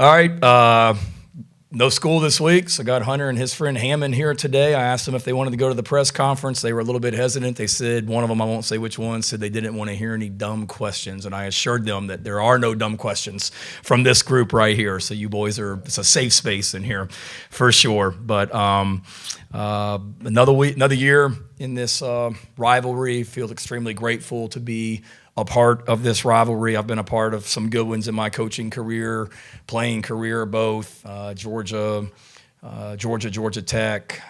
All right. No school this week, so I got Hunter and his friend Hammond here today. I asked them if they wanted to go to the press conference. They were a little bit hesitant. They said, one of them, I won't say which one, said they didn't want to hear any dumb questions. And I assured them that there are no dumb questions from this group right here. So you boys it's a safe space in here for sure. But another year in this rivalry. Feel extremely grateful to be a part of this rivalry. I've been a part of some good ones in my coaching career, playing career, both Georgia Tech,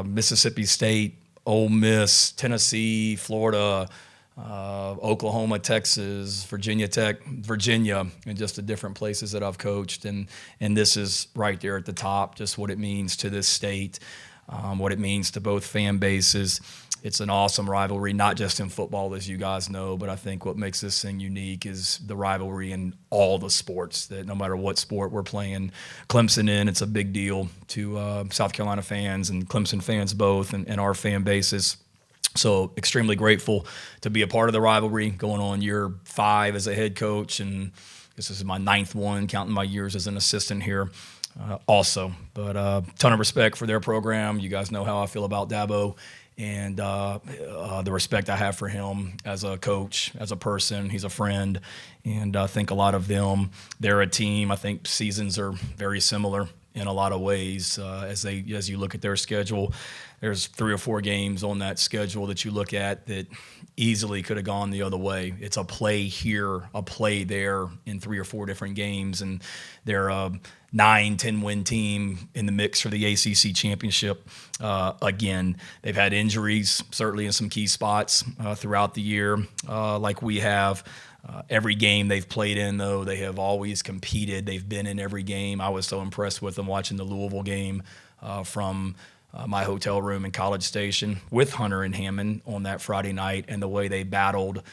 Mississippi State, Ole Miss, Tennessee, Florida, Oklahoma, Texas, Virginia Tech, Virginia, and just the different places that I've coached. And this is right there at the top, just what it means to this state, what it means to both fan bases. It's an awesome rivalry, not just in football, as you guys know, but I think what makes this thing unique is the rivalry in all the sports, that no matter what sport we're playing Clemson in, it's a big deal to South Carolina fans and Clemson fans both, and our fan bases. So extremely grateful to be a part of the rivalry, going on year 5 as a head coach, and this is my 9th one, counting my years as an assistant here. Also, but ton of respect for their program. You guys know how I feel about Dabo, and the respect I have for him as a coach, as a person. He's a friend, and I think a lot of them, they're a team. I think seasons are very similar in a lot of ways. As you look at their schedule, there's 3 or 4 games on that schedule that you look at that easily could have gone the other way. It's a play here, a play there in 3 or 4 different games, and they're a 9-10 win team in the mix for the ACC championship. Again, they've had injuries, certainly in some key spots throughout the year, like we have. Every game they've played in, though, they have always competed. They've been in every game. I was so impressed with them watching the Louisville game from my hotel room in College Station with Hunter and Hammond on that Friday night, and the way they battled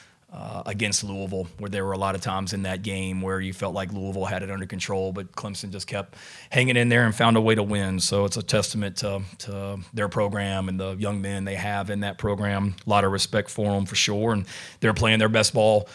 against Louisville, where there were a lot of times in that game where you felt like Louisville had it under control, but Clemson just kept hanging in there and found a way to win. So it's a testament to their program and the young men they have in that program. A lot of respect for them for sure, and they're playing their best ball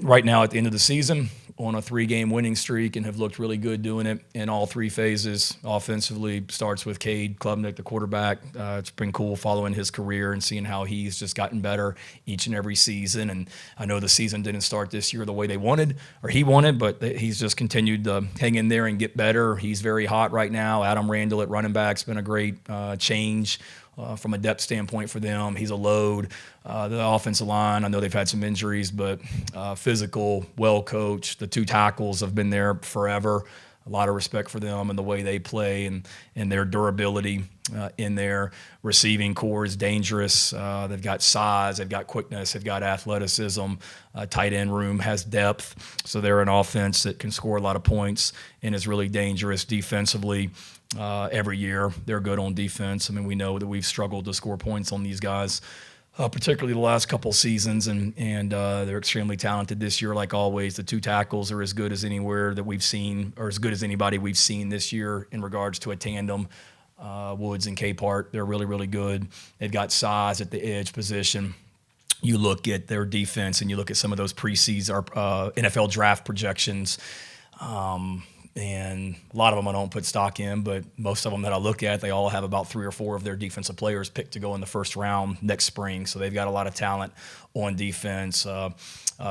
right now at the end of the season on a 3-game winning streak, and have looked really good doing it in all 3 phases. Offensively, starts with Cade Klubnik, the quarterback. It's been cool following his career and seeing how he's just gotten better each and every season. And I know the season didn't start this year the way he wanted, but he's just continued to hang in there and get better. He's very hot right now. Adam Randall at running back's been a great change from a depth standpoint for them. He's a load. The offensive line, I know they've had some injuries, but physical, well-coached. The 2 tackles have been there forever. A lot of respect for them and the way they play, and their durability in their receiving core is dangerous. They've got size, they've got quickness, they've got athleticism. Tight end room has depth, so they're an offense that can score a lot of points and is really dangerous defensively. Every year they're good on defense. I mean, we know that we've struggled to score points on these guys, particularly the last couple seasons, and they're extremely talented this year. Like always, the 2 tackles are as good as anywhere that we've seen, or as good as anybody we've seen this year in regards to a tandem. Woods and Capehart, they're really, really good. They've got size at the edge position. You look at their defense and you look at some of those preseason NFL draft projections, and a lot of them I don't put stock in, but most of them that I look at, they all have about 3 or 4 of their defensive players picked to go in the first round next spring. So they've got a lot of talent on defense.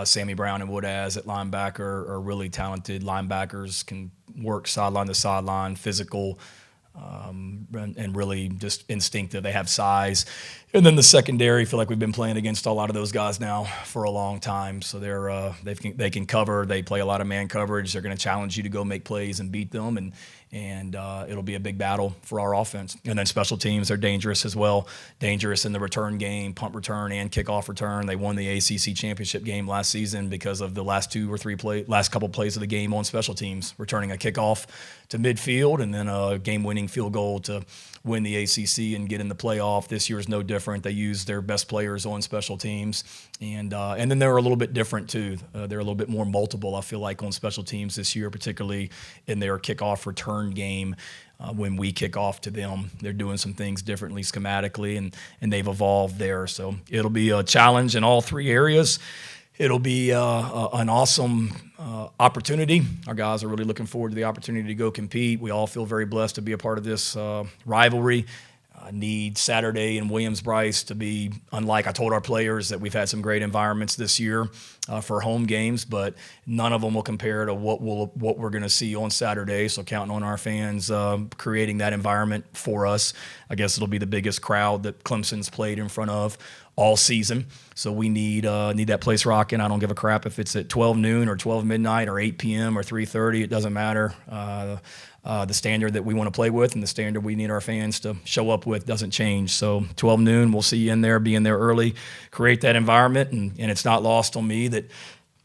Sammy Brown and Woodaz at linebacker are really talented linebackers, can work sideline to sideline, physical, and really just instinctive. They have size. And then the secondary, feel like we've been playing against a lot of those guys now for a long time. So they can cover. They play a lot of man coverage. They're going to challenge you to go make plays and beat them, and it'll be a big battle for our offense. And then special teams are dangerous as well. Dangerous in the return game, punt return and kickoff return. They won the ACC championship game last season because of the last couple plays of the game on special teams, returning a kickoff to midfield and then a game-winning field goal to win the ACC and get in the playoff. This year is no different. They use their best players on special teams, and then they're a little bit different too. They're a little bit more multiple, I feel like, on special teams this year, particularly in their kickoff return game. When we kick off to them, they're doing some things differently schematically, and they've evolved there. So it'll be a challenge in all 3 areas. It'll be an awesome opportunity. Our guys are really looking forward to the opportunity to go compete. We all feel very blessed to be a part of this rivalry. Need Saturday in Williams-Brice to be unlike. I told our players that we've had some great environments this year for home games, but none of them will compare to what we're going to see on Saturday. So counting on our fans creating that environment for us. I guess it'll be the biggest crowd that Clemson's played in front of all season. So we need that place rocking. I don't give a crap if it's at 12 noon or 12 midnight or 8 p.m. or 3:30. It doesn't matter. The standard that we want to play with and the standard we need our fans to show up with doesn't change. So 12 noon, we'll see you in there, be in there early, create that environment. And it's not lost on me that,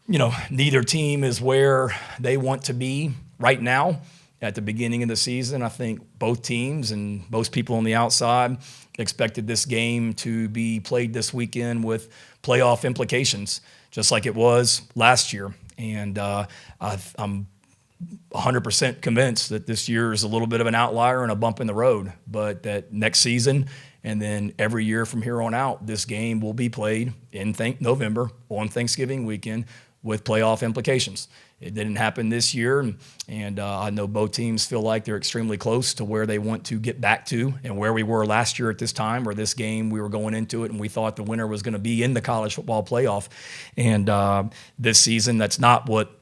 neither team is where they want to be right now. At the beginning of the season, I think both teams and most people on the outside expected this game to be played this weekend with playoff implications, just like it was last year. And I'm 100% convinced that this year is a little bit of an outlier and a bump in the road, but that next season and then every year from here on out, this game will be played in November on Thanksgiving weekend with playoff implications. It didn't happen this year, and I know both teams feel like they're extremely close to where they want to get back to and where we were last year at this time, where this game we were going into it and we thought the winner was going to be in the college football playoff. And this season, that's not what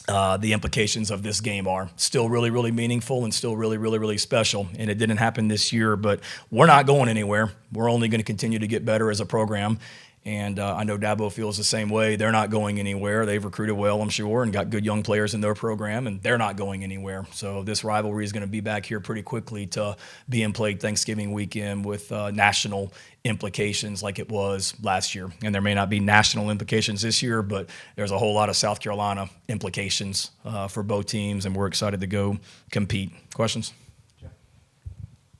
the implications of this game are. Still really, really meaningful and still really, really, really special. And it didn't happen this year, but we're not going anywhere. We're only going to continue to get better as a program. And I know Dabo feels the same way. They're not going anywhere. They've recruited well, I'm sure, and got good young players in their program, and they're not going anywhere. So this rivalry is going to be back here pretty quickly to being played Thanksgiving weekend with national implications like it was last year. And there may not be national implications this year, but there's a whole lot of South Carolina implications for both teams, and we're excited to go compete. Questions?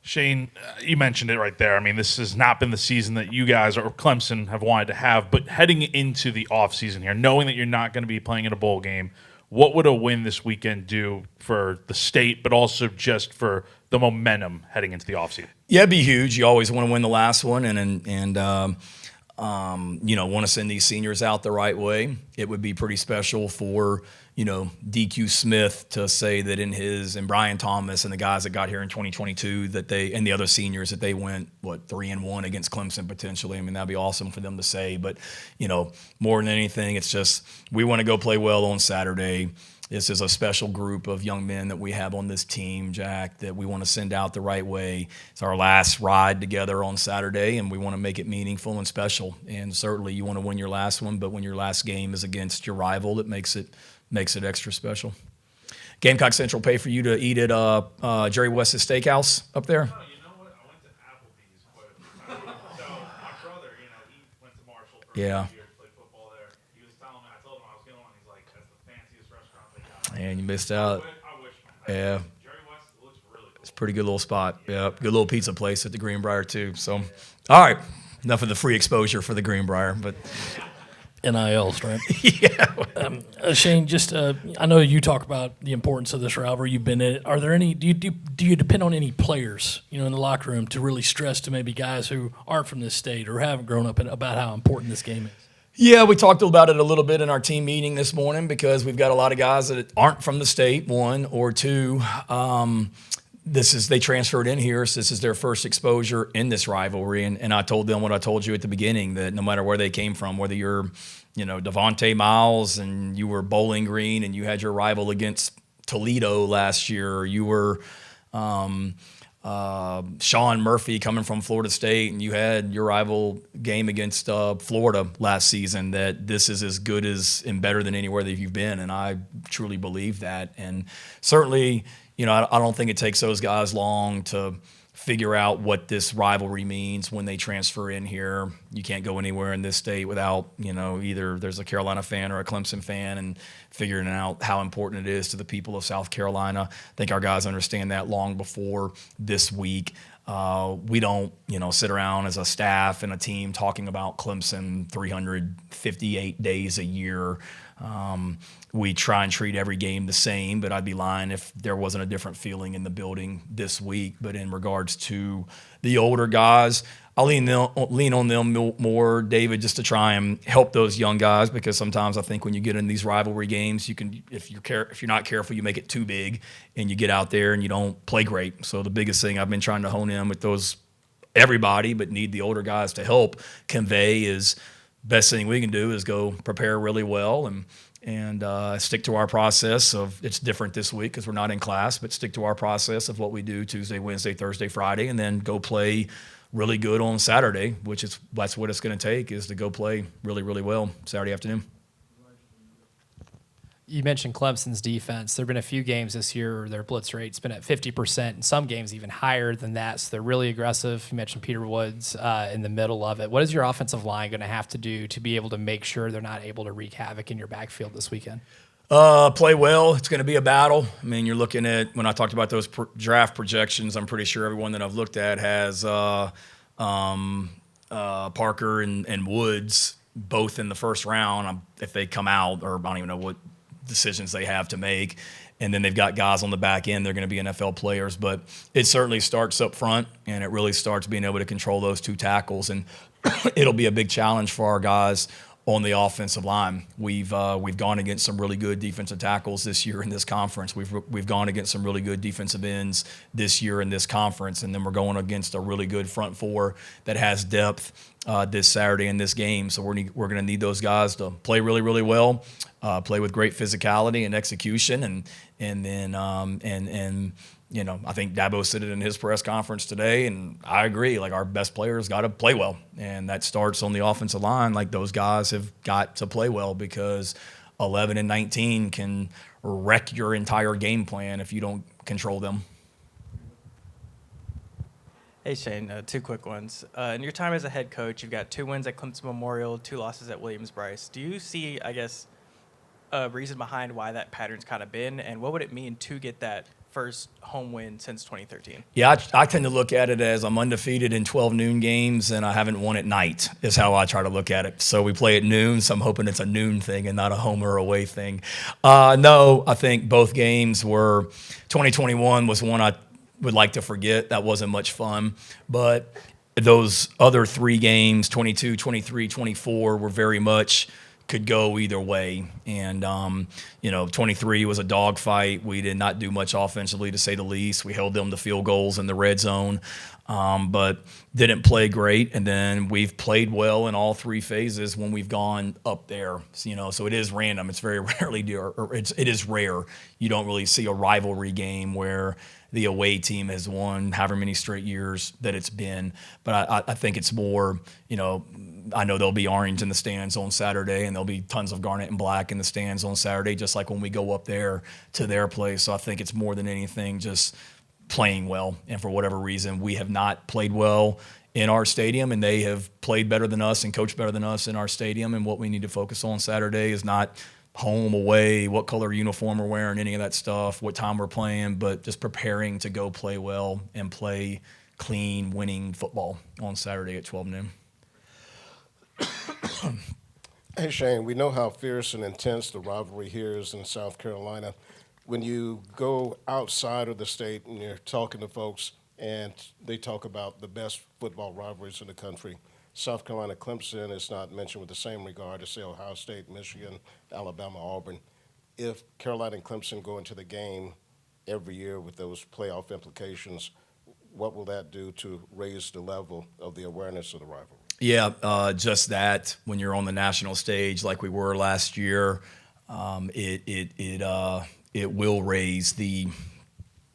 Shane, you mentioned it right there. I mean, this has not been the season that you guys or Clemson have wanted to have, but heading into the offseason here, knowing that you're not going to be playing in a bowl game, what would a win this weekend do for the state, but also just for the momentum heading into the offseason? Yeah, it'd be huge. You always want to win the last one and want to send these seniors out the right way. It would be pretty special for DQ Smith to say that and Brian Thomas and the guys that got here in 2022 and the other seniors that they went 3-1 against Clemson potentially. I mean, that'd be awesome for them to say. But more than anything, it's just we want to go play well on Saturday. This is a special group of young men that we have on this team, Jack, that we want to send out the right way. It's our last ride together on Saturday, and we want to make it meaningful and special. And certainly you want to win your last one, but when your last game is against your rival, it makes it extra special. Gamecock Central pay for you to eat at Jerry West's Steakhouse up there? No, you know what? I went to Applebee's quite a few times. So my brother, he went to Marshall for a few years, played football there. He was telling me, I told him I was going, he's like, that's the fanciest restaurant they got. And you missed out. I wish. Yeah. Jerry West looks really cool. It's a pretty good little spot. Yeah, good little pizza place at the Greenbrier too. So, all right, enough of the free exposure for the Greenbrier, but. NILs, right? Yeah. Shane, just I know you talk about the importance of this rivalry. You've been in it. Are there any? Do you depend on any players, in the locker room to really stress to maybe guys who aren't from this state or haven't grown up about how important this game is? Yeah, we talked about it a little bit in our team meeting this morning because we've got a lot of guys that aren't from the state. One or two. They transferred in here, so this is their first exposure in this rivalry. And I told them what I told you at the beginning, that no matter where they came from, whether you're, Devontae Miles and you were Bowling Green and you had your rival against Toledo last year, or you were Sean Murphy coming from Florida State and you had your rival game against Florida last season, that this is as good as and better than anywhere that you've been. And I truly believe that. And certainly, I don't think it takes those guys long to figure out what this rivalry means when they transfer in here. You can't go anywhere in this state without, either there's a Carolina fan or a Clemson fan, and figuring out how important it is to the people of South Carolina. I think our guys understand that long before this week. We don't, sit around as a staff and a team talking about Clemson 358 days a year. We try and treat every game the same, but I'd be lying if there wasn't a different feeling in the building this week. But in regards to the older guys, I'll lean on them more, David, just to try and help those young guys, because sometimes I think when you get in these rivalry games, you can, if you're not careful, you make it too big and you get out there and you don't play great. So the biggest thing I've been trying to hone in with those, everybody, but need the older guys to help convey, is best thing we can do is go prepare really well and stick to our process of, it's different this week because we're not in class, but stick to our process of what we do Tuesday, Wednesday, Thursday, Friday, and then go play really good on Saturday, that's what it's going to take, is to go play really, really well Saturday afternoon. You mentioned Clemson's defense. There have been a few games this year where their blitz rate's been at 50%, and some games even higher than that. So they're really aggressive. You mentioned Peter Woods in the middle of it. What is your offensive line going to have to do to be able to make sure they're not able to wreak havoc in your backfield this weekend? Play well. It's going to be a battle. I mean, you're looking at, when I talked about those draft projections, I'm pretty sure everyone that I've looked at has Parker and Woods both in the first round. If they come out, or I don't even know what decisions they have to make. And then they've got guys on the back end. They're going to be NFL players. But it certainly starts up front, and it really starts being able to control those two tackles. And it'll be a big challenge for our guys on the offensive line. We've gone against some really good defensive tackles this year in this conference. We've gone against some really good defensive ends this year in this conference, and then we're going against a really good front four that has depth this Saturday in this game. So we're going to need those guys to play really, really well, play with great physicality and execution, and then you know, I think Dabo said it in his press conference today, and I agree. Like, our best players got to play well, and that starts on the offensive line. Like, those guys have got to play well, because 11 and 19 can wreck your entire game plan if you don't control them. Hey, Shane, two quick ones. In your time as a head coach, you've got 2 wins at Clemson Memorial, 2 losses at Williams-Brice. Do you see, I guess, a reason behind why that pattern's kind of been, and what would it mean to get that first home win since 2013? Yeah, I tend to look at it as I'm undefeated in 12 noon games, and I haven't won at night, is how I try to look at it. So we play at noon, so I'm hoping it's a noon thing and not a home or away thing. No, I think both games were, 2021 was one I would like to forget. That wasn't much fun. But those other 3 games, 22, 23, 24, were very much could go either way. And, 23 was a dogfight. We did not do much offensively, to say the least. We held them to field goals in the red zone, but didn't play great. And then we've played well in all 3 phases when we've gone up there. So it is random. It's very rarely, it is rare. You don't really see a rivalry game where the away team has won however many straight years that it's been. But I think it's more, I know there'll be orange in the stands on Saturday, and there'll be tons of garnet and black in the stands on Saturday, just like when we go up there to their place. So I think it's more than anything just playing well. And for whatever reason, we have not played well in our stadium, and they have played better than us and coached better than us in our stadium. And what we need to focus on Saturday is not home, away, what color uniform we're wearing, any of that stuff, what time we're playing, but just preparing to go play well and play clean, winning football on Saturday at 12 noon. Hey, Shane, we know how fierce and intense the rivalry here is in South Carolina. When you go outside of the state and you're talking to folks and they talk about the best football rivalries in the country, South Carolina, Clemson is not mentioned with the same regard as, say, Ohio State, Michigan, Alabama, Auburn. If Carolina and Clemson go into the game every year with those playoff implications, what will that do to raise the level of the awareness of the rivalry? Yeah, just that. When you're on the national stage like we were last year, it will raise the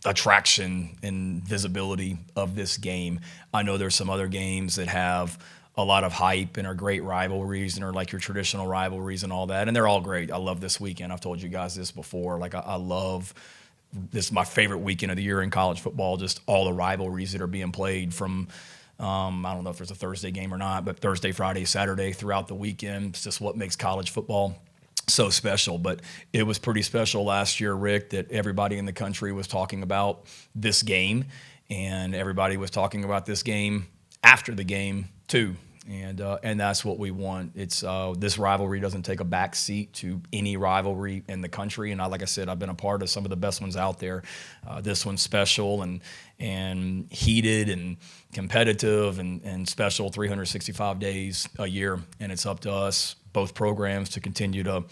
attraction and visibility of this game. I know there's some other games that have a lot of hype and are great rivalries and are like your traditional rivalries and all that, and they're all great. I love this weekend. I've told you guys this before. Like, I love this. Is my favorite weekend of the year in college football. Just all the rivalries that are being played from. I don't know if there's a Thursday game or not, but Thursday, Friday, Saturday throughout the weekend. It's just what makes college football so special. But it was pretty special last year, Rick, that everybody in the country was talking about this game, and everybody was talking about this game after the game too. and that's what we want. It's this rivalry doesn't take a back seat to any rivalry in the country. And like I said, I've been a part of some of the best ones out there. This one's special and heated and competitive and special 365 days a year. And it's up to us, both programs, to continue to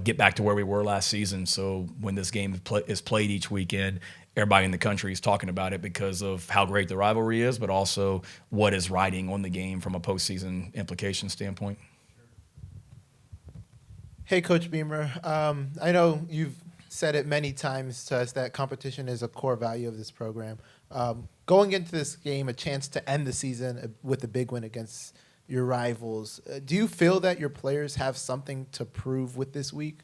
get back to where we were last season. So when this game is played each weekend, everybody in the country is talking about it because of how great the rivalry is, but also what is riding on the game from a postseason implication standpoint. Hey, Coach Beamer. I know you've said it many times to us that competition is a core value of this program. Going into this game, a chance to end the season with a big win against your rivals. Do you feel that your players have something to prove with this week?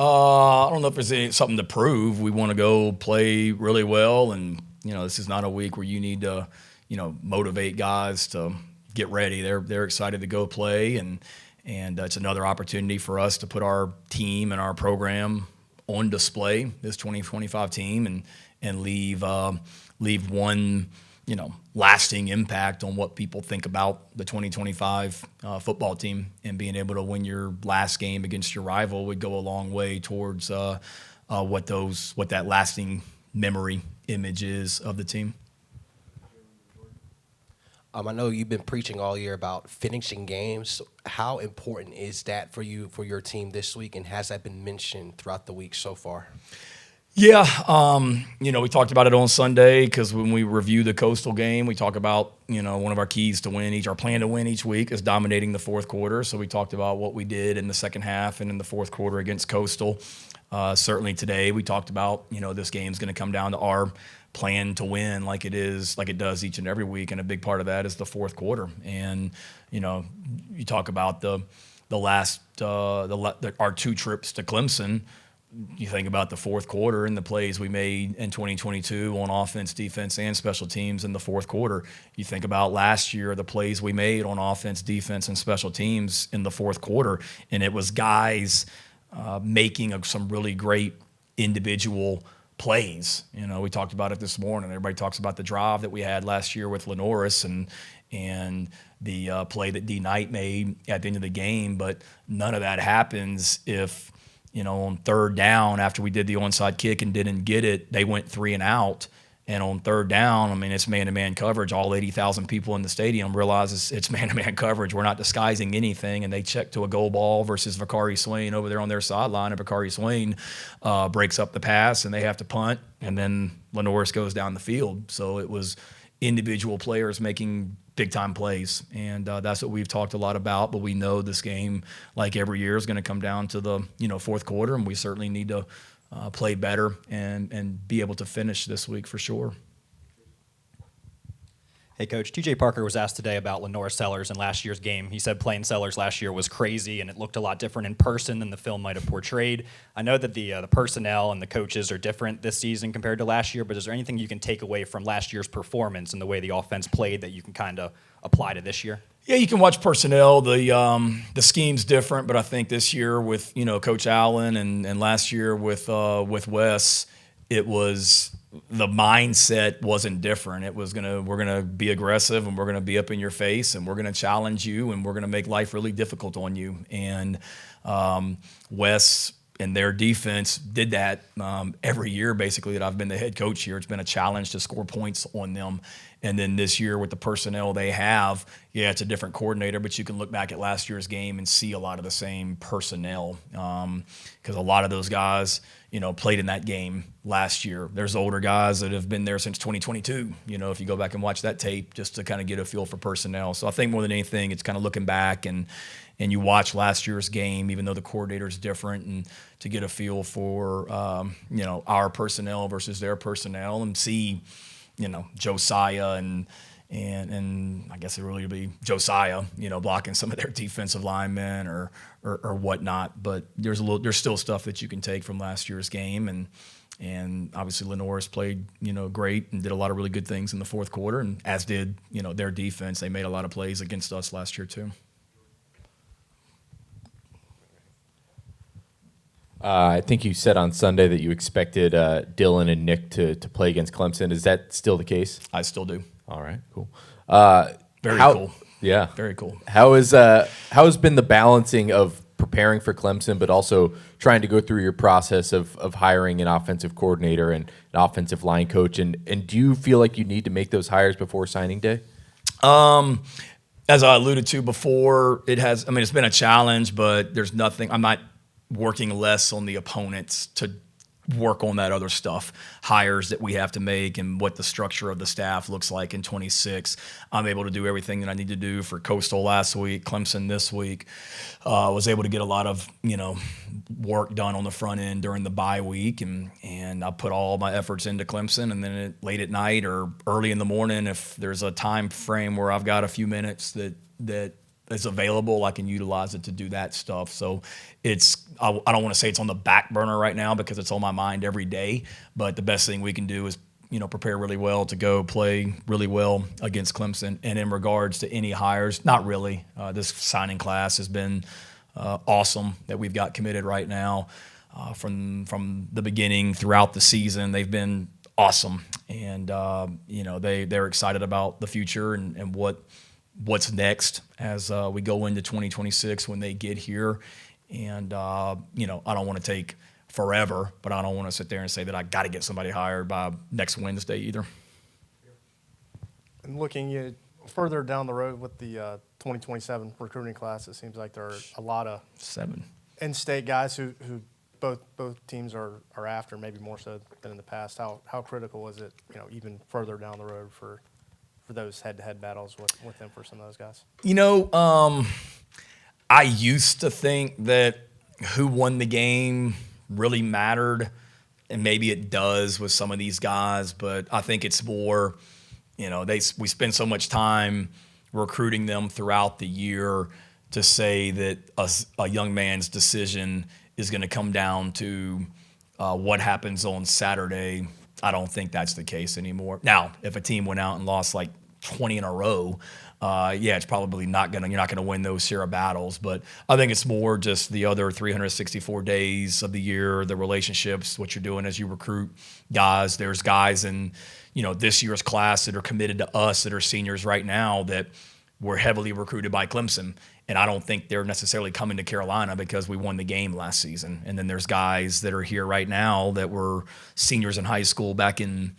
I don't know if there's something to prove. We want to go play really well, and this is not a week where you need to, motivate guys to get ready. They're excited to go play, and it's another opportunity for us to put our team and our program on display, this 2025 team, and leave one lasting impact on what people think about the 2025 football team, and being able to win your last game against your rival would go a long way towards what that lasting memory image is of the team. I know you've been preaching all year about finishing games. How important is that for you, for your team this week, and has that been mentioned throughout the week so far? Yeah, we talked about it on Sunday because when we review the Coastal game, we talk about, one of our keys to win our plan to win each week is dominating the fourth quarter. So we talked about what we did in the second half and in the fourth quarter against Coastal. Certainly today we talked about, this game's going to come down to our plan to win like it does each and every week. And a big part of that is the fourth quarter. And, you talk about the last, our two trips to Clemson. You think about the fourth quarter and the plays we made in 2022 on offense, defense, and special teams in the fourth quarter. You think about last year, the plays we made on offense, defense, and special teams in the fourth quarter, and it was guys making some really great individual plays. We talked about it this morning. Everybody talks about the drive that we had last year with Lenoris and the play that D. Knight made at the end of the game, but none of that happens if – on third down, after we did the onside kick and didn't get it, they went 3 and out. And on third down, it's man-to-man coverage. All 80,000 people in the stadium realize it's man-to-man coverage. We're not disguising anything. And they check to a goal ball versus Vakari Swain over there on their sideline. And Vakari Swain breaks up the pass, and they have to punt. And then Lenoris goes down the field. So it was individual players making big-time plays, and that's what we've talked a lot about. But we know this game, like every year, is going to come down to the fourth quarter, and we certainly need to play better and be able to finish this week for sure. Hey, Coach. TJ Parker was asked today about Lenore Sellers in last year's game. He said playing Sellers last year was crazy, and it looked a lot different in person than the film might have portrayed. I know that the personnel and the coaches are different this season compared to last year, but is there anything you can take away from last year's performance and the way the offense played that you can kind of apply to this year? Yeah, you can watch personnel. The scheme's different, but I think this year with Coach Allen and last year with Wes, it was the mindset wasn't different. It was we're gonna be aggressive, and we're gonna be up in your face, and we're gonna challenge you, and we're gonna make life really difficult on you. And Wes and their defense did that every year basically that I've been the head coach here. It's been a challenge to score points on them. And then this year with the personnel they have, it's a different coordinator, but you can look back at last year's game and see a lot of the same personnel because a lot of those guys, played in that game last year. There's older guys that have been there since 2022, if you go back and watch that tape just to kind of get a feel for personnel. So I think more than anything, it's kind of looking back and you watch last year's game, even though the coordinator is different, and to get a feel for, our personnel versus their personnel and see, Josiah and I guess it really would be Josiah, blocking some of their defensive linemen or whatnot. But there's still stuff that you can take from last year's game, and obviously Lenoris played great and did a lot of really good things in the fourth quarter, and as did their defense. They made a lot of plays against us last year too. I think you said on Sunday that you expected Dylan and Nick to play against Clemson. Is that still the case? I still do. All right, cool. Very cool. Yeah. Very cool. How has been the balancing of preparing for Clemson, but also trying to go through your process of hiring an offensive coordinator and an offensive line coach? And do you feel like you need to make those hires before signing day? As I alluded to before, it's been a challenge, but there's nothing. I'm not working less on the opponents to work on that other stuff, hires that we have to make and what the structure of the staff looks like in 26. I'm able to do everything that I need to do for Coastal last week, Clemson this week. Was able to get a lot of, work done on the front end during the bye week, and I put all my efforts into Clemson, and then late at night or early in the morning, if there's a time frame where I've got a few minutes that is available, I can utilize it to do that stuff. So I don't want to say it's on the back burner right now because it's on my mind every day, but the best thing we can do is, prepare really well to go play really well against Clemson. And in regards to any hires, not really. This signing class has been awesome that we've got committed right now. From the beginning throughout the season, they've been awesome. And, they're excited about the future and what's next as we go into 2026 when they get here. And, I don't want to take forever, but I don't want to sit there and say that I got to get somebody hired by next Wednesday either. And looking further down the road with the 2027 recruiting class, it seems like there are a lot of 7 in-state guys who both teams are after, maybe more so than in the past. How critical is it, even further down the road for those head-to-head battles with them for some of those guys? I used to think that who won the game really mattered, and maybe it does with some of these guys, but I think it's more, we spend so much time recruiting them throughout the year to say that a young man's decision is going to come down to what happens on Saturday. I don't think that's the case anymore. Now, if a team went out and lost like 20 in a row, it's probably you're not gonna win those share of battles. But I think it's more just the other 364 days of the year, the relationships, what you're doing as you recruit guys. There's guys in, this year's class that are committed to us that are seniors right now that were heavily recruited by Clemson. And I don't think they're necessarily coming to Carolina because we won the game last season. And then there's guys that are here right now that were seniors in high school back in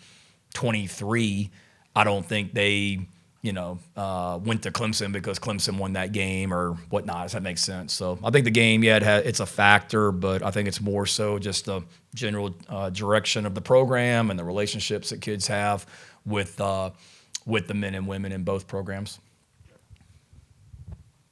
23. I don't think they, went to Clemson because Clemson won that game or whatnot, if that makes sense. So I think the game, it's a factor, but I think it's more so just the general direction of the program and the relationships that kids have with the men and women in both programs.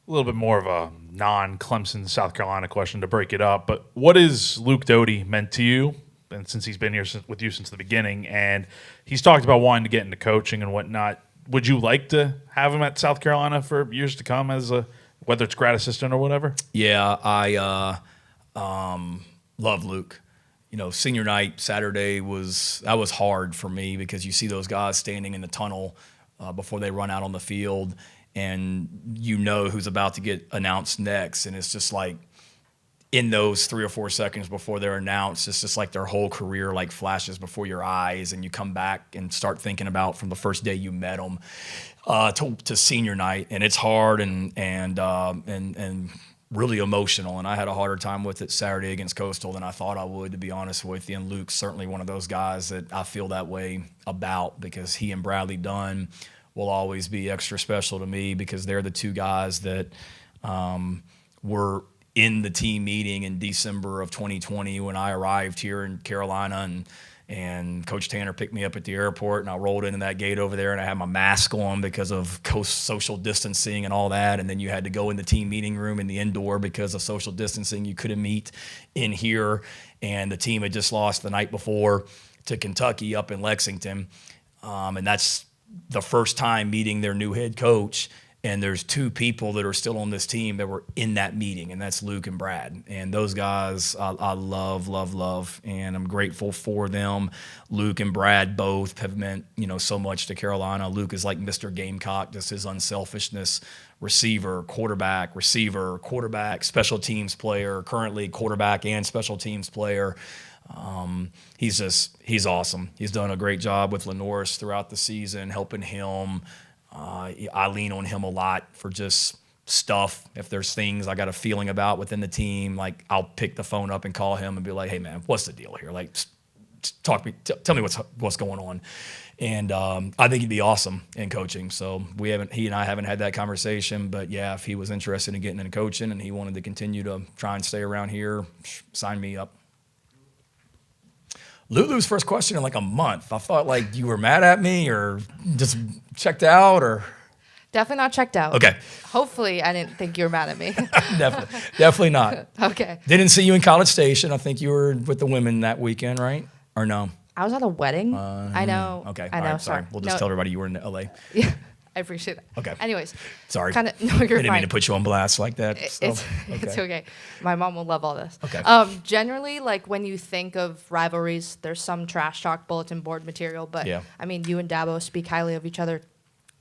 A little bit more of a non-Clemson, South Carolina question to break it up, but what has Luke Doty meant to you? And since he's been here with you since the beginning, and he's talked about wanting to get into coaching and whatnot, would you like to have him at South Carolina for years to come as whether it's grad assistant or whatever? Yeah, I love Luke. Senior night Saturday was hard for me because you see those guys standing in the tunnel before they run out on the field, and who's about to get announced next, and it's just like in those 3 or 4 seconds before they're announced, it's just like their whole career like flashes before your eyes, and you come back and start thinking about from the first day you met them to senior night, and it's hard and really emotional. And I had a harder time with it Saturday against Coastal than I thought I would, to be honest with you. And Luke's certainly one of those guys that I feel that way about because he and Bradley Dunn will always be extra special to me because they're the two guys that were in the team meeting in December of 2020 when I arrived here in Carolina, and Coach Tanner picked me up at the airport, and I rolled into that gate over there, and I had my mask on because of social distancing and all that, and then you had to go in the team meeting room in the indoor because of social distancing. You couldn't meet in here, and the team had just lost the night before to Kentucky up in Lexington, and that's the first time meeting their new head coach. And there's 2 people that are still on this team that were in that meeting, and that's Luke and Brad. And those guys I love, and I'm grateful for them. Luke and Brad both have meant, so much to Carolina. Luke is like Mr. Gamecock, just his unselfishness, receiver, quarterback, special teams player, currently quarterback and special teams player. He's awesome. He's done a great job with Lenoris throughout the season, helping him I lean on him a lot for just stuff. If there's things I got a feeling about within the team, like I'll pick the phone up and call him and be like, "Hey man, what's the deal here? Like, tell me what's going on." And I think he'd be awesome in coaching. So he and I haven't had that conversation, but yeah, if he was interested in getting into coaching and he wanted to continue to try and stay around here, sign me up. Lulu's first question in like a month. I thought like you were mad at me or just checked out or. Definitely not checked out. Okay. Hopefully, I didn't think you were mad at me. Definitely not. Okay. Didn't see you in College Station. I think you were with the women that weekend, right? Or no? I was at a wedding. I know. Okay. I know. All right, sorry. We'll just tell everybody you were in LA. Yeah, I appreciate that. Okay. Anyways. Sorry. No, you're Didn't fine. mean to put you on blast like that. It's okay. My mom will love all this. Okay. Generally, like when you think of rivalries, there's some trash talk bulletin board material, but Yeah. I mean, you and Dabo speak highly of each other.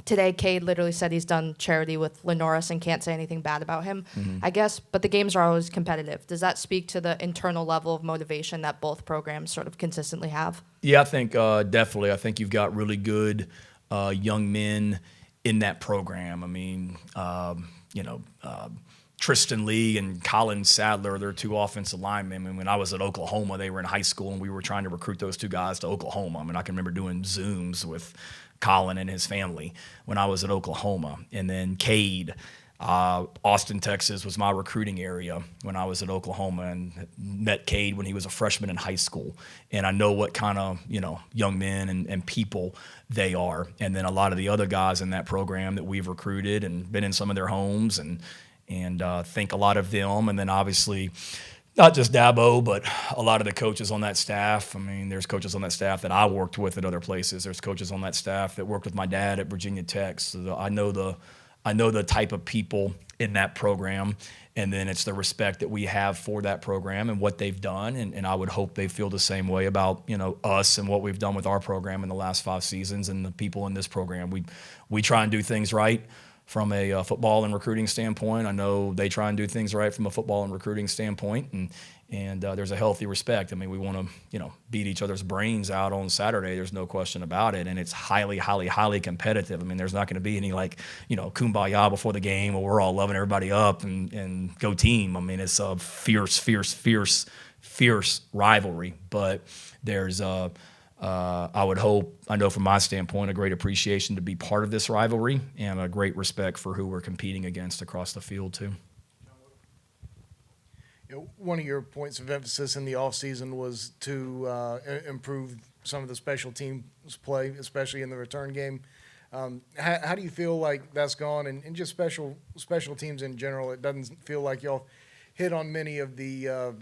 Today, Cade literally said he's done charity with Lenoris and can't say anything bad about him, I guess. But the games are always competitive. Does that speak to the internal level of motivation that both programs sort of consistently have? Yeah, I think definitely. I think you've got really good young men in that program. I mean, Tristan Lee and Colin Sadler, they're two offensive linemen. I mean, when I was at Oklahoma, they were in high school, and we were trying to recruit those two guys to Oklahoma. I mean, I can remember doing Zooms with Colin and his family when I was at Oklahoma. And then Cade, Austin, Texas was my recruiting area when I was at Oklahoma, and met Cade when he was a freshman in high school. And I know what kind of, young men and people they are. And then a lot of the other guys in that program that we've recruited and been in some of their homes and think a lot of them. And then obviously not just Dabo, but a lot of the coaches on that staff. I mean, there's coaches on that staff that I worked with at other places. There's coaches on that staff that worked with my dad at Virginia Tech. So I know the type of people in that program, and then it's the respect that we have for that program and what they've done. And I would hope they feel the same way about us and what we've done with our program in the last 5 seasons and the people in this program. We try and do things right from a football and recruiting standpoint. I know they try and do things right from a football and recruiting standpoint, and there's a healthy respect. I mean, we want to, beat each other's brains out on Saturday. There's no question about it, and it's highly, highly, highly competitive. I mean, there's not going to be any kumbaya before the game where we're all loving everybody up and go team. I mean, it's a fierce, fierce, fierce, fierce rivalry, but there's I would hope, I know from my standpoint, a great appreciation to be part of this rivalry and a great respect for who we're competing against across the field too. One of your points of emphasis in the offseason was to improve some of the special teams play, especially in the return game. How do you feel like that's gone? And just special teams in general, it doesn't feel like y'all hit on many of the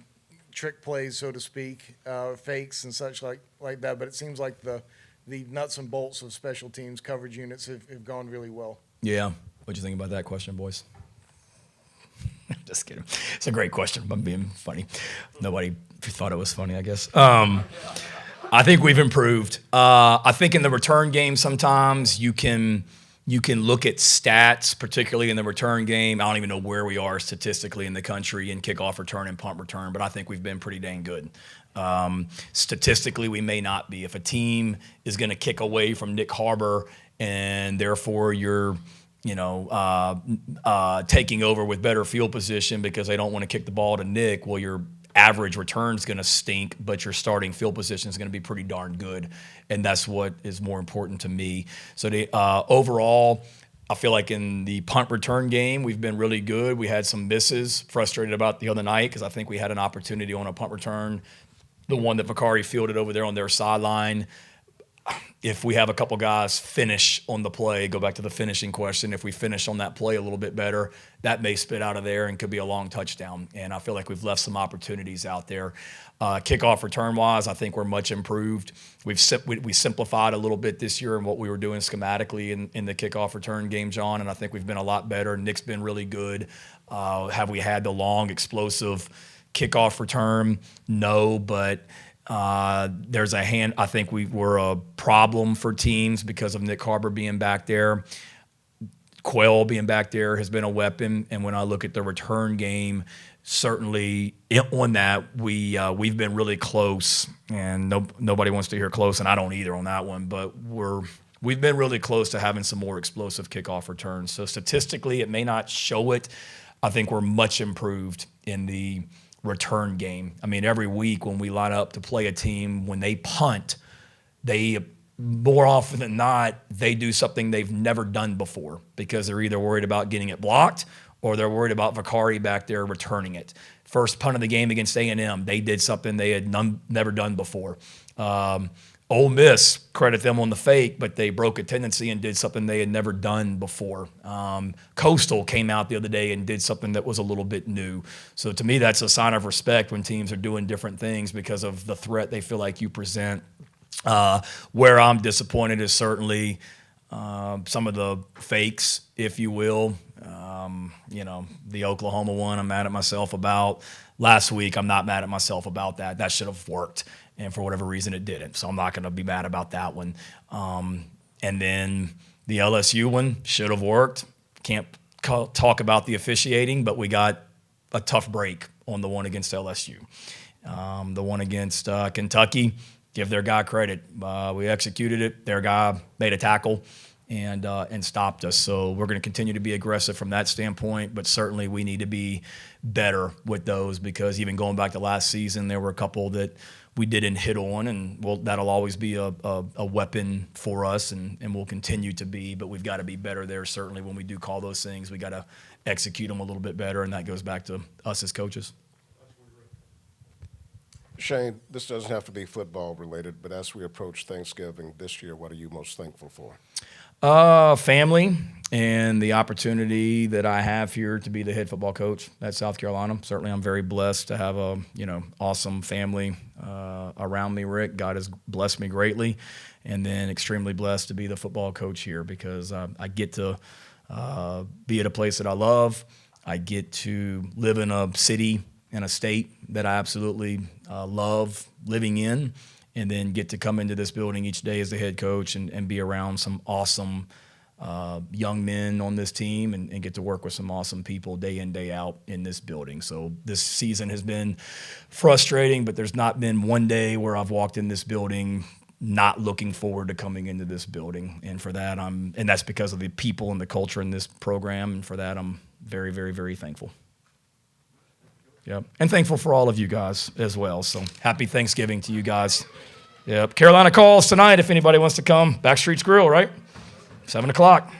trick plays, so to speak, fakes and such like that. But it seems like the nuts and bolts of special teams coverage units have gone really well. Yeah. What'd you think about that question, boys? Just kidding. It's a great question. I'm being funny. Nobody thought it was funny, I guess. I think we've improved. I think in the return game sometimes you can look at stats, particularly in the return game. I don't even know where we are statistically in the country in kickoff return and punt return, but I think we've been pretty dang good. Statistically, we may not be. If a team is going to kick away from Nick Harbor and therefore you're taking over with better field position because they don't want to kick the ball to Nick, well, your average return is going to stink, but your starting field position is going to be pretty darn good, and that's what is more important to me. So overall, I feel like in the punt return game, we've been really good. We had some misses, frustrated about the other night because I think we had an opportunity on a punt return, the one that Vicari fielded over there on their sideline. If we have a couple guys finish on the play, go back to the finishing question, if we finish on that play a little bit better, that may spit out of there and could be a long touchdown. And I feel like we've left some opportunities out there. Kickoff return-wise, I think we're much improved. We simplified a little bit this year in what we were doing schematically in the kickoff return game, John, and I think we've been a lot better. Nick's been really good. Have we had the long, explosive kickoff return? No, but there's a hand. I think we were a problem for teams because of Nick Harbor being back there. Quayle being back there has been a weapon. And when I look at the return game, certainly on that, we've been really close. And nobody wants to hear close, and I don't either on that one. But we're we've been really close to having some more explosive kickoff returns. So statistically, it may not show it. I think we're much improved in the return game. I mean, every week when we line up to play a team, when they punt, they more often than not, they do something they've never done before because they're either worried about getting it blocked or they're worried about Vicari back there returning it. First punt of the game against A&M, they did something they had never done before. Ole Miss, credit them on the fake, but they broke a tendency and did something they had never done before. Coastal came out the other day and did something that was a little bit new. So to me, that's a sign of respect when teams are doing different things because of the threat they feel like you present. Where I'm disappointed is certainly some of the fakes, if you will. The Oklahoma one I'm mad at myself about. Last week, I'm not mad at myself about that. That should have worked. And for whatever reason, it didn't. So I'm not going to be mad about that one. And then the LSU one should have worked. Can't talk about the officiating, but we got a tough break on the one against LSU. The one against Kentucky, give their guy credit. We executed it. Their guy made a tackle and stopped us. So we're going to continue to be aggressive from that standpoint, but certainly we need to be better with those because even going back to last season, there were a couple that we didn't hit on, and that'll always be a weapon for us and will continue to be, but we've got to be better there. Certainly when we do call those things, we got to execute them a little bit better, and that goes back to us as coaches. Shane, this doesn't have to be football related, but as we approach Thanksgiving this year, what are you most thankful for? Family and the opportunity that I have here to be the head football coach at South Carolina. Certainly I'm very blessed to have a awesome family around me, Rick. God has blessed me greatly. And then extremely blessed to be the football coach here because I get to be at a place that I love. I get to live in a city and a state that I absolutely love living in, and then get to come into this building each day as the head coach and be around some awesome young men on this team and get to work with some awesome people day in, day out in this building. So this season has been frustrating, but there's not been one day where I've walked in this building not looking forward to coming into this building. And for that, and that's because of the people and the culture in this program. And for that, I'm very, very, very thankful. Yep. And thankful for all of you guys as well. So happy Thanksgiving to you guys. Yep. Carolina calls tonight if anybody wants to come. Backstreet's Grill, right? 7 o'clock.